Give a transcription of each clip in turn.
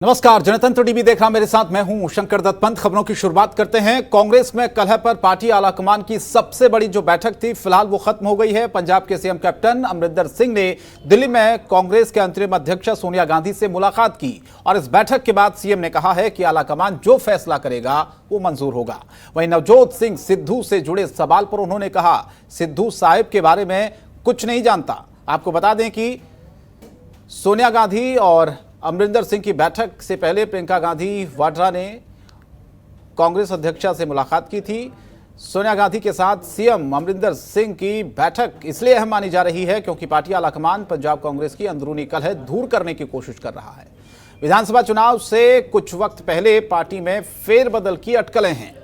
नमस्कार, जनतंत्र टीवी देख रहा मेरे साथ मैं हूं शंकर दत्त पंत। खबरों की शुरुआत करते हैं। कांग्रेस में कलह पर पार्टी आलाकमान की सबसे बड़ी जो बैठक थी, फिलहाल वो खत्म हो गई है। पंजाब के सीएम कैप्टन अमरिंदर सिंह ने दिल्ली में कांग्रेस के अंतरिम अध्यक्ष सोनिया गांधी से मुलाकात की और इस बैठक के बाद सीएम ने कहा है कि आलाकमान जो फैसला करेगा वो मंजूर होगा। वहीं नवजोत सिंह सिद्धू से जुड़े सवाल पर उन्होंने कहा, सिद्धू साहिब के बारे में कुछ नहीं जानता। आपको बता दें कि सोनिया गांधी और अमरिंदर सिंह की बैठक से पहले प्रियंका गांधी वाड्रा ने कांग्रेस अध्यक्षा से मुलाकात की थी। सोनिया गांधी के साथ सीएम अमरिंदर सिंह की बैठक इसलिए अहम मानी जा रही है क्योंकि पार्टी आलाकमान पंजाब कांग्रेस की अंदरूनी कलह दूर करने की कोशिश कर रहा है। विधानसभा चुनाव से कुछ वक्त पहले पार्टी में फेरबदल की अटकलें हैं।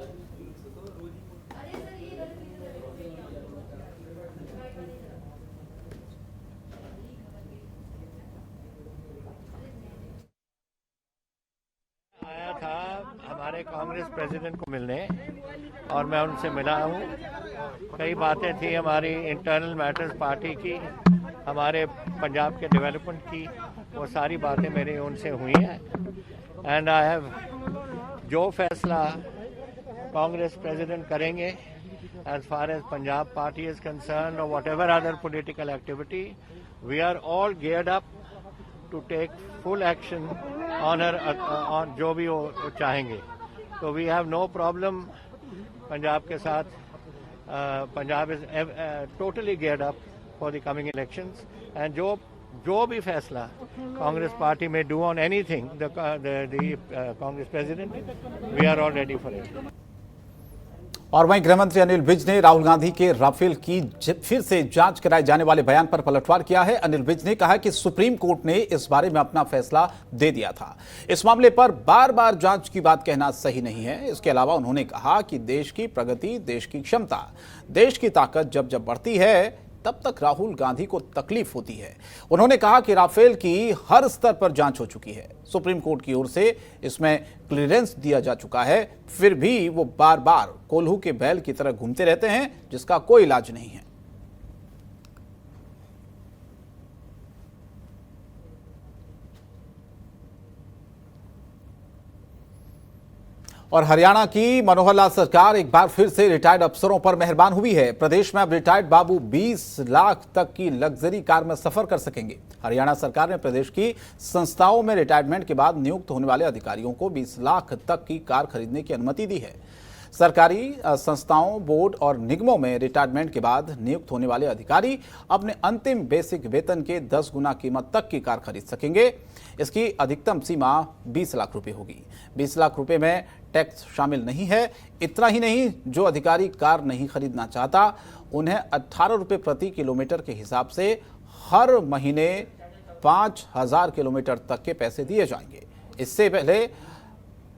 आया था हमारे कांग्रेस प्रेसिडेंट को मिलने और मैं उनसे मिला हूँ। कई बातें थी हमारी इंटरनल मैटर्स पार्टी की, हमारे पंजाब के डेवलपमेंट की, वो सारी बातें मेरी उनसे हुई हैं। एंड आई हैव जो फैसला कांग्रेस प्रेसिडेंट करेंगे as far as Punjab party is concern और whatever other political activity, we are all geared up to take full action on जो भी वो चाहेंगे। तो we have no problem Punjab के साथ। Punjab is totally geared up for the coming elections and जो भी फैसला कांग्रेस पार्टी में do on anything the Congress president, we are all ready for it. और वहीं गृहमंत्री अनिल विज ने राहुल गांधी के राफेल की फिर से जांच कराए जाने वाले बयान पर पलटवार किया है। अनिल विज ने कहा कि सुप्रीम कोर्ट ने इस बारे में अपना फैसला दे दिया था। इस मामले पर बार बार जांच की बात कहना सही नहीं है। इसके अलावा उन्होंने कहा कि देश की प्रगति, देश की क्षमता, देश की ताकत जब जब बढ़ती है तब तक राहुल गांधी को तकलीफ होती है। उन्होंने कहा कि राफेल की हर स्तर पर जांच हो चुकी है, सुप्रीम कोर्ट की ओर से इसमें क्लीयरेंस दिया जा चुका है, फिर भी वो बार बार कोल्हू के बैल की तरह घूमते रहते हैं जिसका कोई इलाज नहीं है। और हरियाणा की मनोहर लाल सरकार एक बार फिर से रिटायर्ड अफसरों पर मेहरबान हुई है। प्रदेश में अब रिटायर्ड बाबू 20 लाख तक की लग्जरी कार में सफर कर सकेंगे। हरियाणा सरकार ने प्रदेश की संस्थाओं में रिटायरमेंट के बाद नियुक्त होने वाले अधिकारियों को 20 लाख तक की कार खरीदने की अनुमति दी है। सरकारी संस्थाओं, बोर्ड और निगमों में रिटायरमेंट के बाद नियुक्त होने वाले अधिकारी अपने अंतिम बेसिक वेतन के 10 गुना कीमत तक की कार खरीद सकेंगे। इसकी अधिकतम सीमा 20 लाख रुपए होगी। 20 लाख रुपए में टैक्स शामिल नहीं है। इतना ही नहीं, जो अधिकारी कार नहीं खरीदना चाहता उन्हें 18 रुपए प्रति किलोमीटर के हिसाब से हर महीने 5000 किलोमीटर तक के पैसे दिए जाएंगे। इससे पहले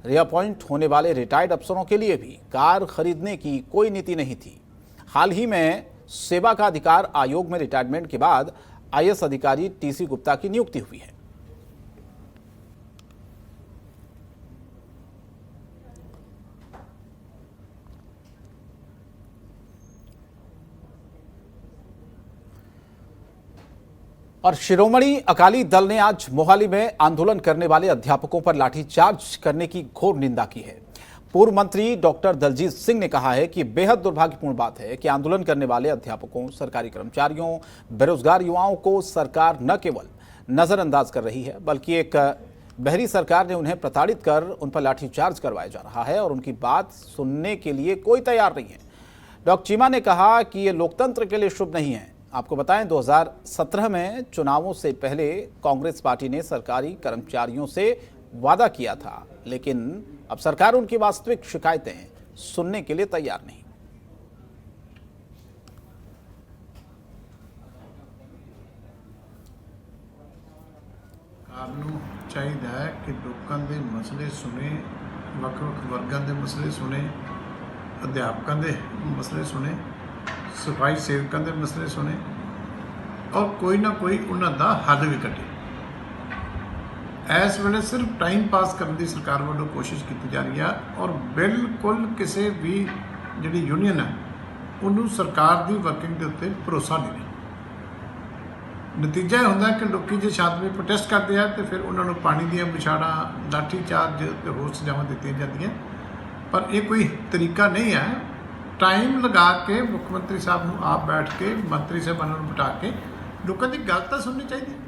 रिअपॉइंट होने वाले रिटायर्ड अफसरों के लिए भी कार खरीदने की कोई नीति नहीं थी। हाल ही में सेवा का अधिकार आयोग में रिटायरमेंट के बाद आईएएस अधिकारी टीसी गुप्ता की नियुक्ति हुई है। और शिरोमणि अकाली दल ने आज मोहाली में आंदोलन करने वाले अध्यापकों पर लाठीचार्ज करने की घोर निंदा की है। पूर्व मंत्री डॉक्टर दलजीत सिंह ने कहा है कि बेहद दुर्भाग्यपूर्ण बात है कि आंदोलन करने वाले अध्यापकों, सरकारी कर्मचारियों, बेरोजगार युवाओं को सरकार न केवल नजरअंदाज कर रही है बल्कि एक बहरी सरकार ने उन्हें प्रताड़ित कर उन पर लाठीचार्ज करवाया जा रहा है और उनकी बात सुनने के लिए कोई तैयार नहीं है। डॉक्टर चीमा ने कहा कि यह लोकतंत्र के लिए शुभ नहीं है। आपको बताएं, 2017 में चुनावों से पहले कांग्रेस पार्टी ने सरकारी कर्मचारियों से वादा किया था, लेकिन अब सरकार उनकी वास्तविक शिकायतें सुनने के लिए तैयार नहीं। ਨੂੰ ਚਾਹੀਦਾ ਹੈ ਕਿ ਲੋਕਾਂ ਦੇ ਮਸਲੇ ਸੁਣੇ, ਵੱਖ-ਵੱਖ ਵਰਗਾਂ ਦੇ ਮਸਲੇ ਸੁਣੇ, ਅਧਿਆਪਕਾਂ ਦੇ ਮਸਲੇ ਸੁਣੇ, ਸਫਾਈ ਸੇਵਕਾਂ ਦੇ ਮਸਲੇ ਸੁਣੇ ਔਰ ਕੋਈ ਨਾ ਕੋਈ ਉਹਨਾਂ ਦਾ ਹੱਲ ਵੀ ਕੱਢੇ। ਇਸ ਵੇਲੇ ਸਿਰਫ ਟਾਈਮ ਪਾਸ ਕਰਨ ਦੀ ਸਰਕਾਰ ਵੱਲੋਂ ਕੋਸ਼ਿਸ਼ ਕੀਤੀ ਜਾ ਰਹੀ ਹੈ ਔਰ ਬਿਲਕੁਲ ਕਿਸੇ ਵੀ ਜਿਹੜੀ ਯੂਨੀਅਨ ਹੈ ਉਹਨੂੰ ਸਰਕਾਰ ਦੀ ਵਰਕਿੰਗ ਦੇ ਉੱਤੇ ਭਰੋਸਾ ਨਹੀਂ ਹੈ। ਨਤੀਜਾ ਇਹ ਹੁੰਦਾ ਕਿ ਲੋਕੀ ਜੇ ਸ਼ਾਂਤਮਈ ਪ੍ਰੋਟੈਸਟ ਕਰਦੇ ਆ ਤੇ ਫਿਰ ਉਹਨਾਂ ਨੂੰ ਪਾਣੀ ਦੀਆਂ ਵਿਛਾੜਾਂ, ਲਾਠੀ ਚਾਰਜ ਤੇ ਹੋਰ ਸਜ਼ਾਵਾਂ ਦਿੱਤੀਆਂ ਜਾਂਦੀਆਂ। ਪਰ ਇਹ ਕੋਈ ਤਰੀਕਾ ਨਹੀਂ ਹੈ। ਟਾਈਮ ਲਗਾ ਕੇ ਮੁੱਖ ਮੰਤਰੀ ਸਾਹਿਬ ਨੂੰ ਆਪ ਬੈਠ ਕੇ ਮੰਤਰੀ ਸਾਹਿਬਾਨਾਂ ਨੂੰ ਬਿਠਾ ਕੇ ਲੋਕਾਂ ਦੀ ਗੱਲ ਤਾਂ ਸੁਣਨੀ ਚਾਹੀਦੀ ਹੈ।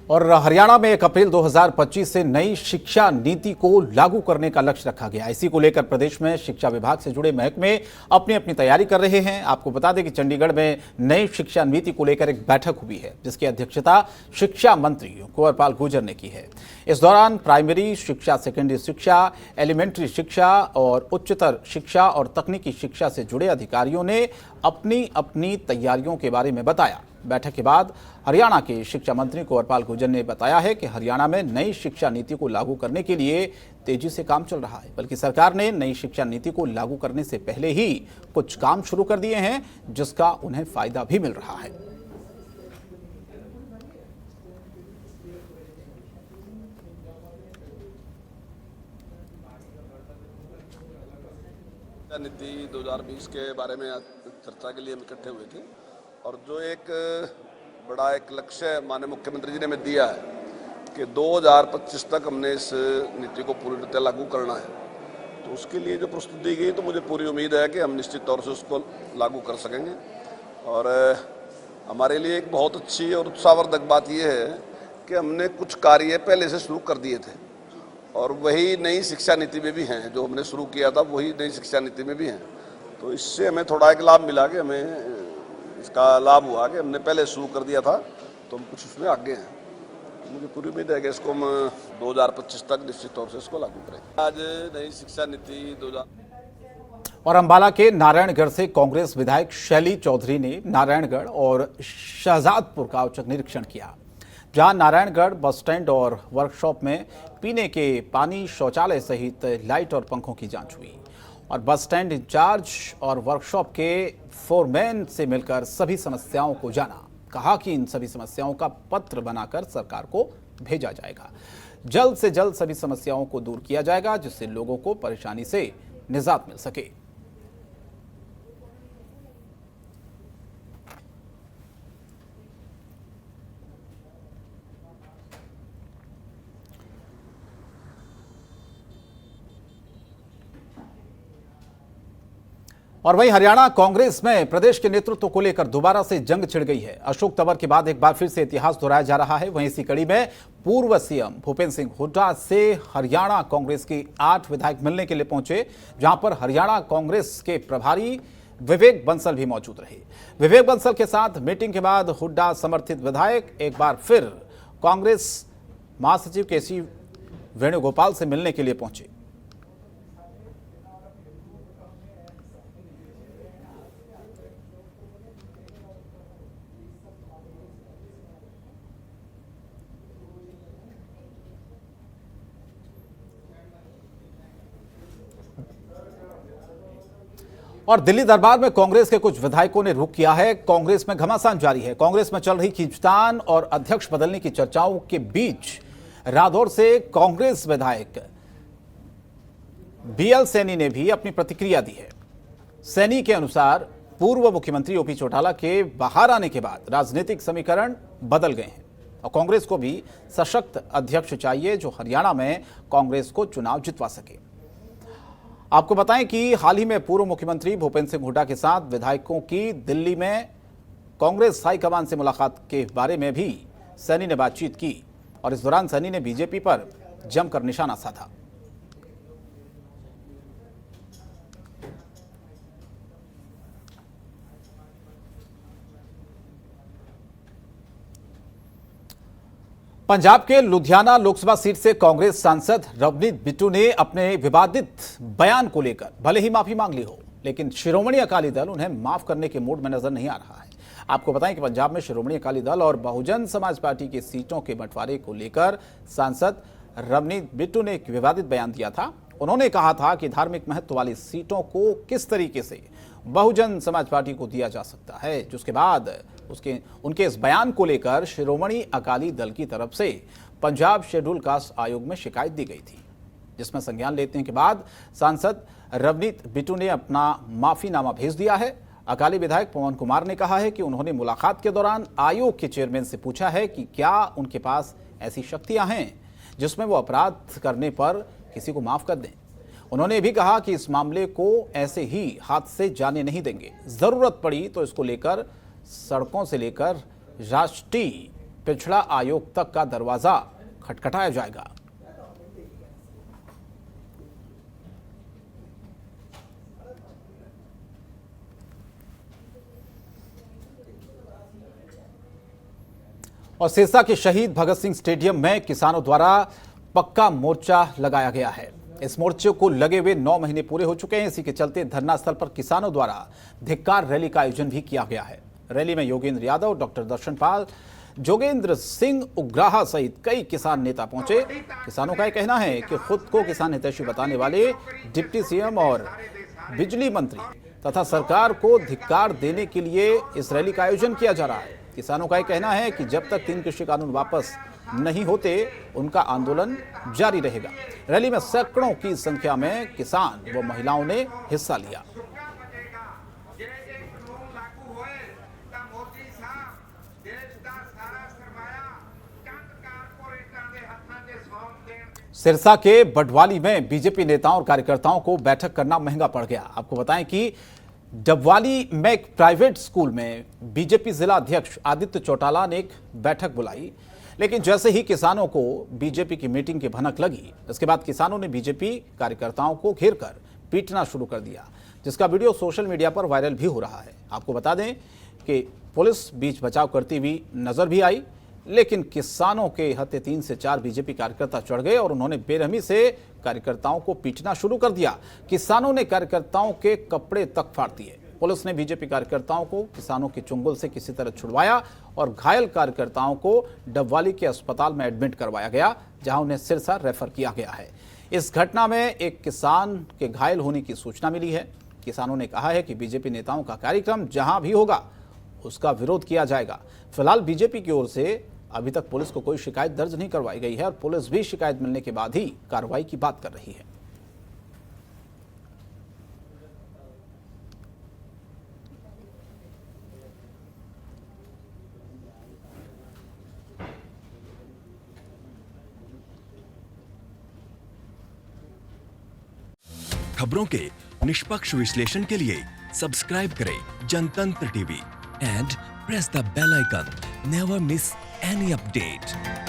और हरियाणा में 1 अप्रैल 2025 से नई शिक्षा नीति को लागू करने का लक्ष्य रखा गया। इसी को लेकर प्रदेश में शिक्षा विभाग से जुड़े महकमे अपनी अपनी तैयारी कर रहे हैं। आपको बता दें कि चंडीगढ़ में नई शिक्षा नीति को लेकर एक बैठक हुई है, जिसकी अध्यक्षता शिक्षा मंत्री कुंवरपाल गुर्जर ने की है। इस दौरान प्राइमरी शिक्षा, सेकेंडरी शिक्षा, एलिमेंट्री शिक्षा और उच्चतर शिक्षा और तकनीकी शिक्षा से जुड़े अधिकारियों ने अपनी अपनी तैयारियों के बारे में बताया। बैठक के बाद हरियाणा के शिक्षा मंत्री कुंवरपाल गुर्जर ने बताया है कि हरियाणा में नई शिक्षा नीति को लागू करने के लिए तेजी से काम चल रहा है, बल्कि सरकार ने नई शिक्षा नीति को लागू करने से पहले ही कुछ काम शुरू कर दिए हैं, जिसका उन्हें फायदा भी मिल रहा है। नीति 2020 के बारे में चर्चा के लिए हम इकट्ठे हुए थे और जो एक बड़ा एक लक्ष्य माननीय मुख्यमंत्री जी ने हमें दिया है कि 2025 तक हमने इस नीति को पूरी तरह लागू करना है, तो उसके लिए जो प्रस्तुति दी गई तो मुझे पूरी उम्मीद है कि हम निश्चित तौर से उसको लागू कर सकेंगे। और हमारे लिए एक बहुत अच्छी और उत्साहवर्धक बात यह है कि हमने कुछ कार्य पहले से शुरू कर दिए थे और वही नई शिक्षा नीति में भी हैं। जो हमने शुरू किया था वही नई शिक्षा नीति में भी हैं। तो इससे हमें थोड़ा एक लाभ मिला कि हमें इसका लाभ हुआ कि हमने पहले शुरू कर दिया था, तो हम कुछ उसमें आगे हैं। तो मुझे पूरी उम्मीद है कि इसको हम 2025 तक निश्चित तौर से इसको लागू करेंगे। आज नई शिक्षा नीति 2000 और अंबाला के नारायणगढ़ से कांग्रेस विधायक शैली चौधरी ने नारायणगढ़ और शहजादपुर का औचक निरीक्षण किया, जहां नारायणगढ़ बस स्टैंड और वर्कशॉप में पीने के पानी, शौचालय सहित लाइट और पंखों की जांच हुई और बस स्टैंड इंचार्ज और वर्कशॉप के फोरमैन से मिलकर सभी समस्याओं को जाना। कहा कि इन सभी समस्याओं का पत्र बनाकर सरकार को भेजा जाएगा। जल्द से जल्द सभी समस्याओं को दूर किया जाएगा, जिससे लोगों को परेशानी से निजात मिल सके। और वहीं हरियाणा कांग्रेस में प्रदेश के नेतृत्व को लेकर दोबारा से जंग छिड़ गई है। अशोक तंवर के बाद एक बार फिर से इतिहास दोहराया जा रहा है। वहीं इसी कड़ी में पूर्व सीएम भूपेंद्र सिंह हुड्डा से हरियाणा कांग्रेस के 8 विधायक मिलने के लिए पहुंचे, जहां पर हरियाणा कांग्रेस के प्रभारी विवेक बंसल भी मौजूद रहे। विवेक बंसल के साथ मीटिंग के बाद हुड्डा समर्थित विधायक एक बार फिर कांग्रेस महासचिव केसी वेणुगोपाल से मिलने के लिए पहुंचे। और दिल्ली दरबार में कांग्रेस के कुछ विधायकों ने रुख किया है। कांग्रेस में घमासान जारी है। कांग्रेस में चल रही खींचतान और अध्यक्ष बदलने की चर्चाओं के बीच रादौर से कांग्रेस विधायक बीएल सैनी ने भी अपनी प्रतिक्रिया दी है। सैनी के अनुसार पूर्व मुख्यमंत्री ओपी चौटाला के बाहर आने के बाद राजनीतिक समीकरण बदल गए हैं और कांग्रेस को भी सशक्त अध्यक्ष चाहिए, जो हरियाणा में कांग्रेस को चुनाव जितवा सके। आपको बताएं कि हाल ही में पूर्व मुख्यमंत्री भूपेंद्र सिंह हुड्डा के साथ विधायकों की दिल्ली में कांग्रेस हाईकमान से मुलाकात के बारे में भी सैनी ने बातचीत की और इस दौरान सैनी ने बीजेपी पर जमकर निशाना साधा। पंजाब के लुधियाना लोकसभा सीट से कांग्रेस सांसद रवनीत बिट्टू ने अपने विवादित बयान को लेकर भले ही माफी मांग ली हो, लेकिन शिरोमणि अकाली दल उन्हें माफ करने के मूड में नजर नहीं आ रहा है। आपको बताएं कि पंजाब में शिरोमणि अकाली दल और बहुजन समाज पार्टी की सीटों के बंटवारे को लेकर सांसद रवनीत बिट्टू ने एक विवादित बयान दिया था। उन्होंने कहा था कि धार्मिक महत्व वाली सीटों को किस तरीके से बहुजन समाज पार्टी को दिया जा सकता है, जिसके बाद उनके इस बयान को लेकर शिरोमणि अकाली दल की तरफ से पंजाब शेड्यूल कास्ट आयोग में शिकायत दी गई थी, जिसमें संज्ञान लेने के बाद सांसद रवनीत बिट्टू ने अपना माफीनामा भेज दिया है। अकाली विधायक पवन कुमार ने कहा है कि उन्होंने मुलाकात के दौरान आयोग के चेयरमैन से पूछा है कि क्या उनके पास ऐसी शक्तियां हैं जिसमें वो अपराध करने पर किसी को माफ कर दें। उन्होंने भी कहा कि इस मामले को ऐसे ही हाथ से जाने नहीं देंगे, जरूरत पड़ी तो इसको लेकर सड़कों से लेकर राष्ट्रीय पिछड़ा आयोग तक का दरवाजा खटखटाया जाएगा। और सिरसा के शहीद भगत सिंह स्टेडियम में किसानों द्वारा पक्का मोर्चा लगाया गया है। इस मोर्चे को लगे हुए 9 महीने पूरे हो चुके हैं। इसी के चलते धरना स्थल पर किसानों द्वारा धिक्कार रैली का आयोजन भी किया गया है। रैली में योगेंद्र यादव, डॉक्टर दर्शनपाल, जोगेंद्र सिंह उग्राहा सहित कई किसान नेता पहुंचे। किसानों का यह कहना है कि खुद को किसान हितैषी बताने वाले डिप्टी सीएम और बिजली मंत्री तथा सरकार को धिक्कार देने के लिए इस रैली का आयोजन किया जा रहा है। किसानों का यह कहना है कि जब तक 3 कृषि कानून वापस नहीं होते उनका आंदोलन जारी रहेगा। रैली में सैकड़ों की संख्या में किसान व महिलाओं ने हिस्सा लिया। सिरसा के बडवाली में बीजेपी नेताओं और कार्यकर्ताओं को बैठक करना महंगा पड़ गया। आपको बताएं कि डबवाली में एक प्राइवेट स्कूल में बीजेपी जिला अध्यक्ष आदित्य चौटाला ने एक बैठक बुलाई, लेकिन जैसे ही किसानों को बीजेपी की मीटिंग की भनक लगी, इसके बाद किसानों ने बीजेपी कार्यकर्ताओं को घेरकर पीटना शुरू कर दिया, जिसका वीडियो सोशल मीडिया पर वायरल भी हो रहा है। आपको बता दें कि पुलिस बीच बचाव करती हुई नजर भी आई, लेकिन किसानों के हत्थे 3 से 4 बीजेपी कार्यकर्ता चढ़ गए और उन्होंने बेरहमी से कार्यकर्ताओं को पीटना शुरू कर दिया। किसानों ने कार्यकर्ताओं के कपड़े तक फाड़ दिए। पुलिस ने बीजेपी कार्यकर्ताओं को किसानों के चुंगल से किसी तरह छुड़वाया और घायल कार्यकर्ताओं को डबवाली के अस्पताल में एडमिट करवाया गया, जहां उन्हें सिरसा रेफर किया गया है। इस घटना में एक किसान के घायल होने की सूचना मिली है। किसानों ने कहा है कि बीजेपी नेताओं का कार्यक्रम जहां भी होगा उसका विरोध किया जाएगा। फिलहाल बीजेपी की ओर से अभी तक पुलिस को कोई शिकायत दर्ज नहीं करवाई गई है और पुलिस भी शिकायत मिलने के बाद ही कार्रवाई की बात कर रही है। खबरों के निष्पक्ष विश्लेषण के लिए सब्सक्राइब करें Jantantra TV and press the bell icon. Never miss any update.